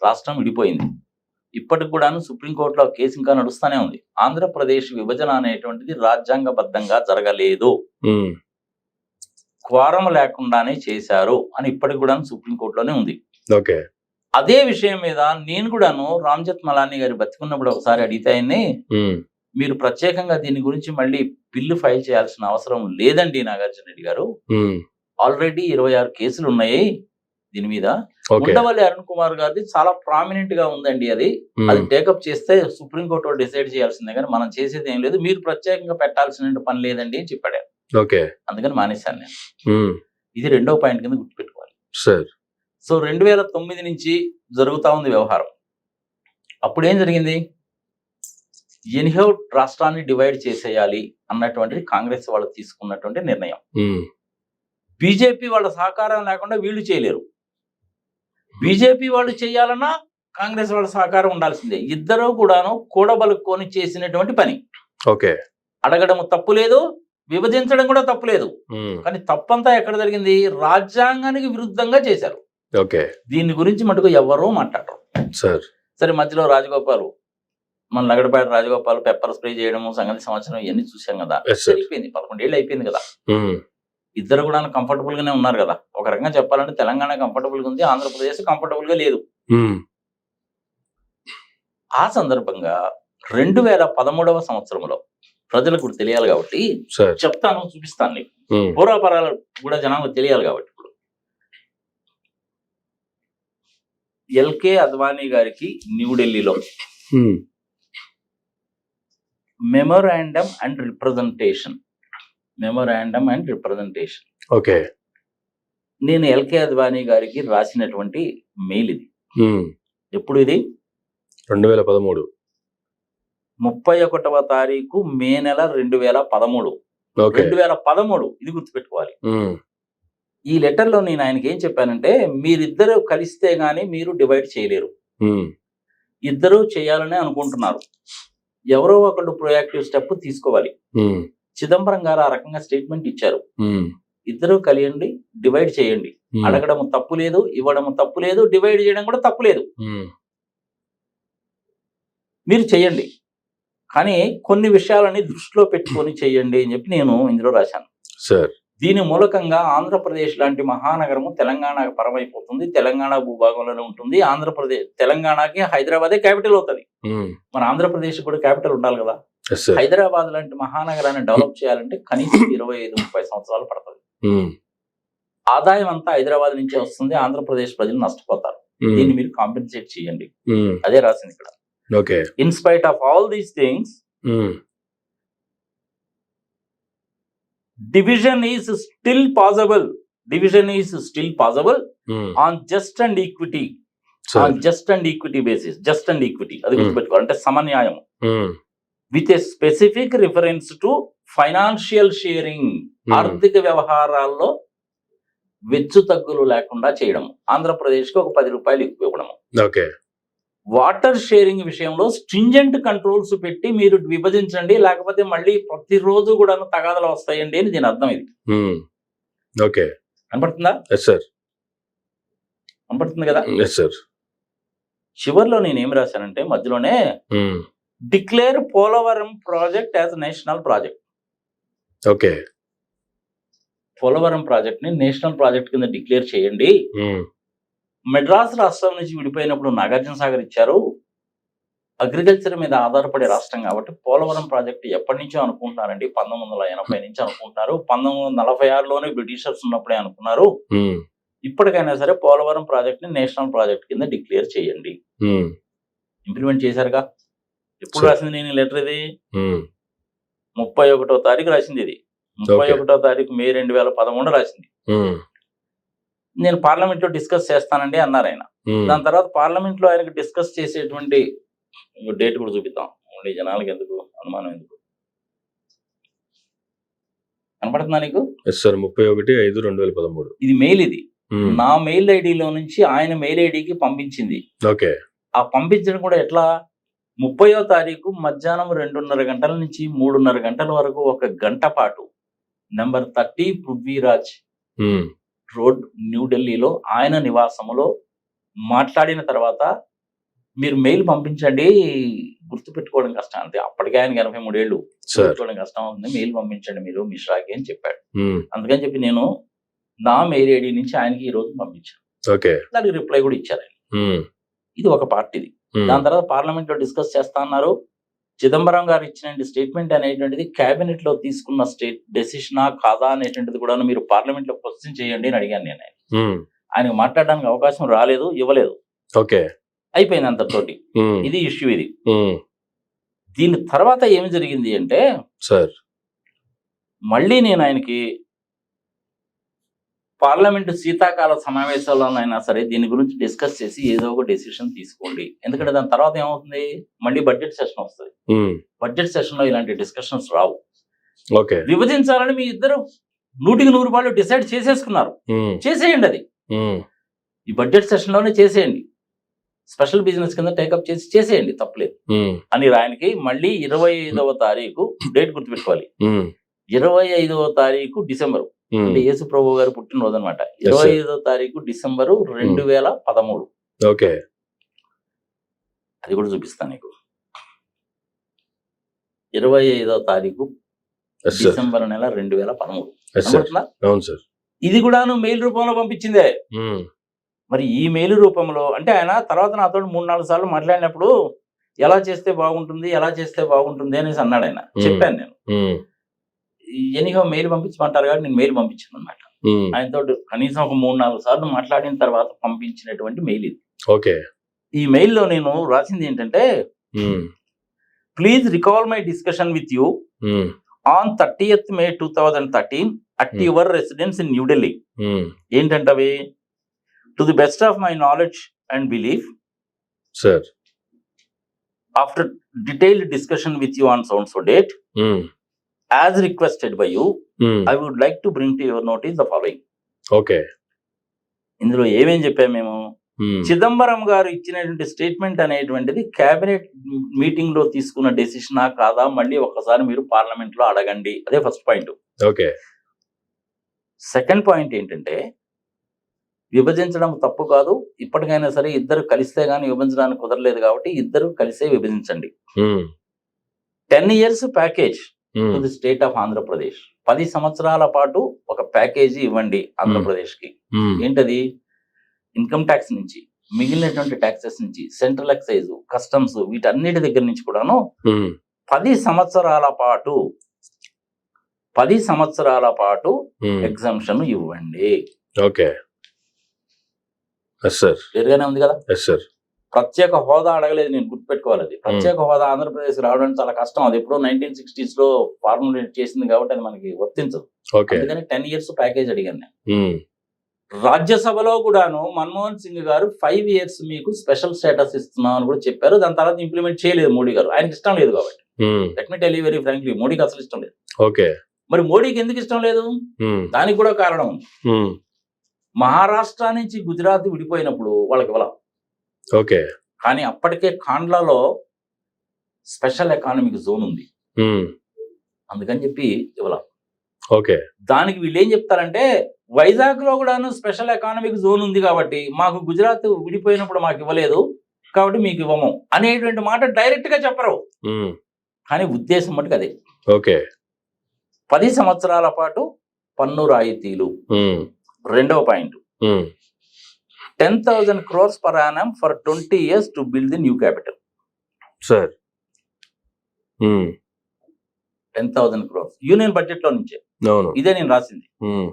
రాష్ట్రం విడిపోయింది. ఇప్పటికి కూడాను సుప్రీంకోర్టులో కేసు ఇంకా నడుస్తూనే ఉంది. ఆంధ్రప్రదేశ్ విభజన అనేటువంటిది రాజ్యాంగబద్ధంగా జరగలేదు, క్వారం లేకుండానే చేశారు అని ఇప్పటికి కూడా సుప్రీంకోర్టులోనే ఉంది. ఓకే. అదే విషయం మీద నేను కూడాను రామ్జత్ మలానీ గారి బతికున్నప్పుడు ఒకసారి అడిగితే ఆయన్ని, మీరు ప్రత్యేకంగా దీని గురించి మళ్ళీ బిల్లు ఫైల్ చేయాల్సిన అవసరం లేదండి నాగార్జున రెడ్డి గారు, ఆల్రెడీ 26 కేసులు ఉన్నాయి దీని మీద. ఉండవల్లి అరుణ్ కుమార్ గారిది చాలా ప్రామినెంట్ గా ఉందండి, అది టేకప్ చేస్తే సుప్రీంకోర్టు డిసైడ్ చేయాల్సిందే కానీ మనం చేసేది ఏం లేదు, మీరు ప్రత్యేకంగా పెట్టాల్సిన పని లేదండి అని చెప్పాడు. అందుకని మానేశాను నేను. ఇది రెండో పాయింట్ కింద గుర్తుపెట్టుకోవాలి. సో 2009 నుంచి జరుగుతా ఉంది వ్యవహారం. అప్పుడు ఏం జరిగింది, ఎనిహౌ రాష్ట్రాన్ని డివైడ్ చేసేయాలి అన్నటువంటిది కాంగ్రెస్ వాళ్ళు తీసుకున్నటువంటి నిర్ణయం. బీజేపీ వాళ్ళ సహకారం లేకుండా వీళ్ళు చేయలేరు. బీజేపీ వాళ్ళు చేయాలన్నా కాంగ్రెస్ వాళ్ళ సహకారం ఉండాల్సిందే. ఇద్దరు కూడాను కూడబలుక్కొని చేసినటువంటి పని. అడగడం తప్పు లేదు, విభజించడం కూడా తప్పు లేదు. కానీ తప్పంతా ఎక్కడ జరిగింది, రాజ్యాంగానికి విరుద్ధంగా చేశారు. దీని గురించి మటుకు ఎవరూ మాట్లాడరు. సరే, మధ్యలో రాజగోపాల్, మన లగడపేట రాజగోపాల్ పెప్పర్ స్ప్రే చేయడము సంగతి సంవత్సరం ఇవన్నీ చూసాం కదా. అయిపోయింది, 11 ఏళ్ళు అయిపోయింది కదా. ఇద్దరు కూడా కంఫర్టబుల్ గానే ఉన్నారు కదా. ఒక రకంగా చెప్పాలంటే తెలంగాణ కంఫర్టబుల్ గా ఉంది, ఆంధ్రప్రదేశ్ కంఫర్టబుల్ గా లేదు. ఆ సందర్భంగా 2013వ సంవత్సరంలో ప్రజలకు తెలియాలి కాబట్టి చెప్తాను, చూపిస్తాను నీకు. పూర్వపరాలు కూడా జనాలకు తెలియాలి కాబట్టి. ఇప్పుడు ఎల్కే అద్వానీ గారికి న్యూఢిల్లీలో మెమోరాండం అండ్ రిప్రజెంటేషన్. నేను ఎల్కే అద్వానీ గారికి రాసినటువంటి మెయిల్ ఇది. ఎప్పుడు ఇది, 2013 31వ తారీఖు మే నెల 2013. 2013 ఇది గుర్తుపెట్టుకోవాలి. ఈ లెటర్ లో నేను ఆయనకి ఏం చెప్పానంటే, మీరిద్దరు కలిస్తే గాని మీరు డివైడ్ చేయలేరు, ఇద్దరు చేయాలనే అనుకుంటున్నారు, ఎవరో ఒకళ్ళు ప్రొయాక్టివ్ స్టెప్ తీసుకోవాలి. చిదంబరం గారు ఆ రకంగా స్టేట్మెంట్ ఇచ్చారు, ఇద్దరు కలియండి, డివైడ్ చేయండి. అడగడం తప్పు లేదు, ఇవ్వడం తప్పు లేదు, డివైడ్ చేయడం కూడా తప్పు లేదు, మీరు చెయ్యండి, కానీ కొన్ని విషయాలని దృష్టిలో పెట్టుకొని చెయ్యండి అని చెప్పి నేను ఇందులో రాశాను. దీని మూలకంగా ఆంధ్రప్రదేశ్ లాంటి మహానగరము తెలంగాణకు పరమైపోతుంది, తెలంగాణ భూభాగంలోనే ఉంటుంది. తెలంగాణకి హైదరాబాదే క్యాపిటల్ అవుతుంది. మన ఆంధ్రప్రదేశ్ కూడా క్యాపిటల్ ఉండాలి కదా. హైదరాబాద్ లాంటి మహానగరాన్ని డెవలప్ చేయాలంటే కనీసం 25-30 సంవత్సరాలు పడుతుంది. ఆదాయం అంతా హైదరాబాద్ నుంచే వస్తుంది, ఆంధ్రప్రదేశ్ ప్రజలు నష్టపోతారు. దీన్ని మీరు కాంపెన్సేట్ చేయండి. అదే రాసింది ఇక్కడ. In spite of all these things, division is still possible. On just and equity. On just and equity basis. Just and equity. అది గుర్తుపెట్టుకోవాలి. అంటే సమన్యాయం. With a specific reference to financial sharing. ఆర్థిక వ్యవహారాల్లో వెచ్చు తగ్గులు లేకుండా చేయడం. ఆంధ్రప్రదేశ్కి ఒక 10 రూపాయలు ఎక్కువ ఇవ్వడం. వాటర్ షేరింగ్ విషయంలో స్ట్రింజెంట్ కంట్రోల్స్ పెట్టి మీరు విభజించండి, లేకపోతే మళ్ళీ ప్రతిరోజు కూడా తగాదలు వస్తాయండి అని దీని అర్థం. ఇది కనపడుతుందా? కనపడుతుంది కదా. చివరిలో నేను ఏం రాశానంటే, మధ్యలోనే declare Polavaram project as national project. Polavaram project ని నేషనల్ ప్రాజెక్ట్ కింద డిక్లేర్ చేయండి. మెడ్రాస్ రాష్ట్రం నుంచి విడిపోయినప్పుడు నాగార్జున సాగర్ ఇచ్చారు, అగ్రికల్చర్ మీద ఆధారపడే రాష్ట్రం కాబట్టి పోలవరం ప్రాజెక్టు ఎప్పటి నుంచో అనుకుంటున్నారండి, 1980 నుంచి అనుకుంటున్నారు, 1946లోనే బ్రిటిషర్స్ ఉన్నప్పుడే అనుకున్నారు. ఇప్పటికైనా సరే పోలవరం ప్రాజెక్ట్ ని నేషనల్ ప్రాజెక్ట్ కింద డిక్లేర్ చేయండి. ఇంప్లిమెంట్ చేశారుగా. ఎప్పుడు రాసింది నేను లెటర్? ఇది 31వ తారీఖు రాసింది. ఇది 31వ తారీఖు మే 2013 రాసింది. నేను పార్లమెంట్ లో డిస్కస్ చేస్తానండి అన్నారు ఆయన. దాని తర్వాత పార్లమెంట్ లో ఆయనకు డిస్కస్ చేసేటువంటి డేట్ కూడా చూపిద్దాం, జనాలకి ఎందుకు అనుమానం, ఎందుకు కనపడుతుందా నీకు? 31/5/2013 ఇది మెయిల్. ఇది నా మెయిల్ ఐడిలో నుంచి ఆయన మెయిల్ ఐడికి పంపించింది. ఆ పంపించడం కూడా ఎట్లా, 30వ తారీఖు మధ్యాహ్నం 2:30 గంటల నుంచి 3:30 గంటల వరకు 1 గంట పాటు నెంబర్ 30 పృథ్వీరాజ్ రోడ్ న్యూఢిల్లీలో ఆయన నివాసములో మాట్లాడిన తర్వాత మీరు మెయిల్ పంపించండి, గుర్తు పెట్టుకోవడం కష్టం అంతే. అప్పటికే ఆయనకి 83 ఏళ్ళు, సార్ పెట్టుకోవడం కష్టం అవుతుంది, మెయిల్ పంపించండి మీరు మిశ్రాకి అని చెప్పాడు. ఉమ్, అందుకని చెప్పి నేను నా మెయిల్ ఐడి నుంచి ఆయనకి ఈ రోజు పంపించాను. ఓకే దానికి రిప్లై కూడా ఇచ్చారు ఆయన. ఉమ్, ఇది ఒక పార్టీది. ఉమ్, దాని తర్వాత పార్లమెంట్ లో డిస్కస్ చేస్తా అన్నారు. చిదంబరం గారు ఇచ్చిన స్టేట్మెంట్ అనేటువంటిది కేబినెట్ లో తీసుకున్న డెసిషనా కాదా అనేటువంటిది కూడా మీరు పార్లమెంట్ లో క్వశ్చన్ చేయండి అని అడిగాను నేను. ఉమ్, ఆయనకు మాట్లాడడానికి అవకాశం రాలేదు, ఇవ్వలేదు, ఓకే అయిపోయింది అంతతోటి. ఉమ్, ఇది ఇష్యూ. ఇది ఉమ్, దీని తర్వాత ఏమి జరిగింది అంటే సార్ మళ్ళీ నేను ఆయనకి పార్లమెంటు శీతాకాల సమావేశాల్లోనైనా సరే దీని గురించి డిస్కస్ చేసి ఏదో ఒక డెసిషన్ తీసుకోండి, ఎందుకంటే దాని తర్వాత ఏమవుతుంది, మళ్ళీ బడ్జెట్ సెషన్ వస్తుంది. ఉమ్, బడ్జెట్ సెషన్ లో ఇలాంటి డిస్కషన్స్ రావు. ఓకే విభజించాలని మీ ఇద్దరు 100% డిసైడ్ చేసేసుకున్నారు, ఉమ్, చేసేయండి. అది ఉమ్, ఈ బడ్జెట్ సెషన్ లోనే చేసేయండి, స్పెషల్ బిజినెస్ కింద టేకప్ చేసేయండి, తప్పలేదు ఉమ్, అని ఆయనకి మళ్ళీ 25వ తారీఖు డేట్ గుర్తుపెట్టుకోవాలి. ఉమ్, 25వ తారీఖు డిసెంబరు, ఉమ్, అంటే యేసు ప్రభు గారి పుట్టినరోజు అనమాట. 25వ తారీఖు డిసెంబరు 2013. ఓకే అది కూడా చూపిస్తాను నీకు. 25వ తారీఖు ఎస్ సార్ డిసెంబర్ నెల 2013. ఎస్ సార్ కనబడుతుందా? అవును సార్ ఇది కూడాను మెయిల్ రూపంలో పంపించిందే. ఉమ్, మరి ఈ మెయిల్ రూపంలో అంటే ఆయన తర్వాత నాతో 3-4 సార్లు మాట్లాడినప్పుడు ఎలా చేస్తే బాగుంటుంది, ఎలా చేస్తే బాగుంటుంది అనేసి అన్నాడు ఆయన. చెప్పాను నేను. ఉమ్, ఎనీహో మెయిల్ పంపించమంటారు కాబట్టి నేను మెయిల్ పంపించాను అనమాట. ఉమ్, ఆయనతో కనీసం ఒక 3-4 సార్లు మాట్లాడిన తర్వాత పంపించినటువంటి మెయిల్ ఇది. ఓకే ఈ మెయిల్లో నేను రాసింది ఏంటంటే, ఉమ్, please recall my discussion with you um, on 30th May 2013 at your residence in New Delhi. ఉమ్, ఏంటంటే అవి, to the best of my knowledge and belief, sir after detailed discussion with you on so and so date, um, as requested by you, um, I would like to bring to your notice the following. Okay ఇందులో ఏమేం చెప్పాము మేము, ఉమ్, చిదంబరం గారు ఇచ్చినటువంటి statement అనేటువంటిది cabinet meeting లో తీసుకున్న డెసిషనా కాదా మళ్ళీ ఒక్కసారి మీరు పార్లమెంట్ లో అడగండి. అదే first point. Okay second point ఏంటంటే, విభజించడం తప్పు కాదు, ఇప్పటికైనా సరే ఇద్దరు కలిస్తే గానీ విభజించడానికి కుదరలేదు కాబట్టి ఇద్దరు కలిసే విభజించండి. ఉమ్, 10 years package to um, the state of Andhra Pradesh. 10 సంవత్సరాల పాటు ఒక ప్యాకేజీ ఇవ్వండి ఆంధ్రప్రదేశ్ కి. ఉమ్, ఏంటది, ఇన్కమ్ ట్యాక్స్ నుంచి, మిగిలినటువంటి ట్యాక్సెస్ నుంచి, సెంట్రల్ ఎక్సైజ్, కస్టమ్స్, వీటన్నిటి దగ్గర నుంచి కూడాను ఉమ్, 10 సంవత్సరాల పాటు 10 సంవత్సరాల పాటు ఉమ్, ఎగ్జామ్షన్ ఇవ్వండి. ఓకే ఎస్ సార్ క్లియర్గానే ఉంది కదా. ఎస్ సార్ ప్రత్యేక హోదా అడగలేదు, నేను గుర్తుపెట్టుకోవాలి. అది ప్రత్యేక హోదా ఆంధ్రప్రదేశ్ రావడం చాలా కష్టం. అది ఎప్పుడో 1960s లో ఫార్ములేట్ చేసింది కాబట్టి అది మనకి వర్తించదు. ఓకే అందుకని 10 years ప్యాకేజ్ అడిగాను నేను. ఉమ్, రాజ్యసభలో కూడాను మన్మోహన్ సింగ్ గారు 5 years మీకు స్పెషల్ స్టేటస్ ఇస్తున్నాం అని కూడా చెప్పారు. దాని తర్వాత ఇంప్లిమెంట్ చేయలేదు మోడీ గారు, ఆయనకి ఇష్టం లేదు కాబట్టి. Um, let me tell you very frankly, మోడీకి అసలు ఇష్టం లేదు. ఓకే మరి మోడీకి ఎందుకు ఇష్టం లేదు, ఉమ్, దానికి కూడా కారణం ఉంది. ఉమ్, మహారాష్ట్ర నుంచి గుజరాత్ విడిపోయినప్పుడు వాళ్ళకి ఇవ్వాలి, ఓకే కానీ అప్పటికే కాండ్లాలో స్పెషల్ ఎకానమిక్ జోన్ ఉంది, ఉమ్, అందుకని చెప్పి ఇవ్వాలి. ఓకే దానికి వీళ్ళు ఏం చెప్తారంటే, వైజాగ్ లో కూడాను స్పెషల్ ఎకానమిక్ జోన్ ఉంది కాబట్టి మాకు గుజరాత్ విడిపోయినప్పుడు మాకు ఇవ్వలేదు కాబట్టి మీకు ఇవ్వము అనేటువంటి మాట డైరెక్ట్ గా చెప్పరు, ఉమ్, కానీ ఉద్దేశం మటుకు అదే. ఓకే 10 సంవత్సరాల పాటు పన్ను రాయితీలు. ఉమ్, రెండవ point, um, 10,000 crores per annum for 20 years to build the new capital. Sir um, 10,000 crores union budget లో నుంచే. అవును ఇదే నేను రాసింది. ఉమ్.